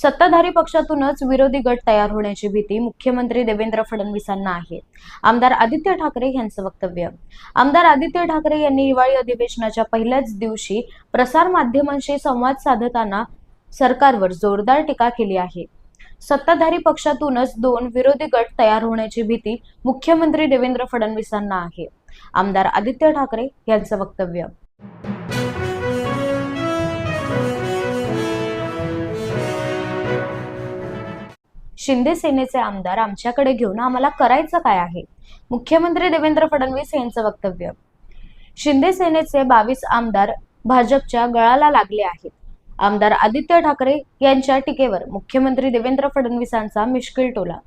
सत्ताधारी पक्षातूनच विरोधी गट तयार होण्याची भीती मुख्यमंत्री देवेंद्र फडणवीसांना आहे. आमदार आदित्य ठाकरे यांचं वक्तव्य. आमदार आदित्य ठाकरे यांनी हिवाळी अधिवेशनाच्या पहिल्याच दिवशी प्रसार माध्यमांशी संवाद साधताना सरकारवर जोरदार टीका केली आहे. सत्ताधारी पक्षातूनच दोन विरोधी गट तयार होण्याची भीती मुख्यमंत्री देवेंद्र फडणवीसांना आहे. आमदार आदित्य ठाकरे यांचं वक्तव्य. शिंदे सेनेचे आमदार आमच्याकडे घेऊन आम्हाला करायचं काय आहे? मुख्यमंत्री देवेंद्र फडणवीस यांचं वक्तव्य. शिंदे सेनेचे 22 आमदार भाजपच्या गळाला लागले आहेत. आमदार आदित्य ठाकरे यांच्या टीकेवर मुख्यमंत्री देवेंद्र फडणवीसांचा मिश्किल टोला.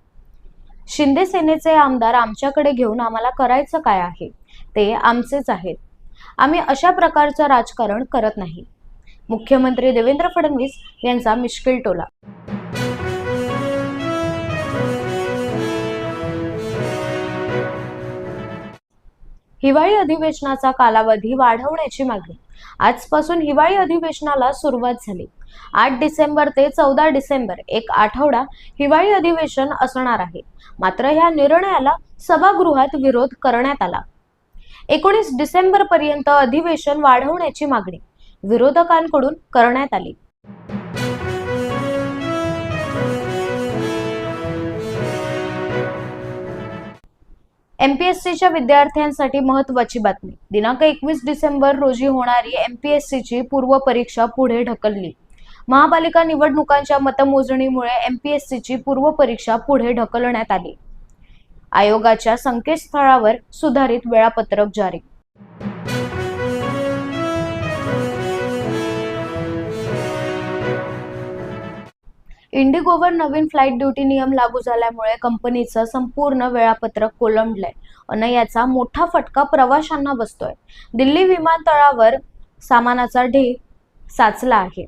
शिंदे सेनेचे आमदार आमच्याकडे घेऊन आम्हाला करायचं काय आहे? ते आमचेच आहेत. आम्ही अशा प्रकारचं राजकारण करत नाही. मुख्यमंत्री देवेंद्र फडणवीस यांचा मिश्किल टोला. हिवाळी अधिवेशनाचा कालावधी वाढवण्याची मागणी. आजपासून हिवाळी अधिवेशनाला सुरुवात झाली. 8 डिसेंबर ते 14 डिसेंबर एक आठवडा हिवाळी अधिवेशन असणार आहे. मात्र या निर्णयाला सभागृहात विरोध करण्यात आला. 19 डिसेंबर पर्यंत अधिवेशन वाढवण्याची मागणी विरोधकांकडून करण्यात आली. एमपीएससीच्या विद्यार्थ्यांसाठी महत्त्वाची बातमी. दिनांक 21 डिसेंबर रोजी होणारी एमपीएससीची पूर्व परीक्षा पुढे ढकलली. महापालिका निवडणुकांच्या मतमोजणीमुळे एमपीएससीची पूर्व परीक्षा पुढे ढकलण्यात आली. आयोगाच्या संकेतस्थळावर सुधारित वेळापत्रक जारी. इंडिगोवर नवीन फ्लाईट ड्युटी नियम लागू झाल्यामुळे कंपनीचं संपूर्ण वेळापत्रक कोलमडलंय आणि याचा मोठा फटका प्रवाशांना बसतोय. दिल्ली विमानतळावर सामानाचा ढीग साचला आहे.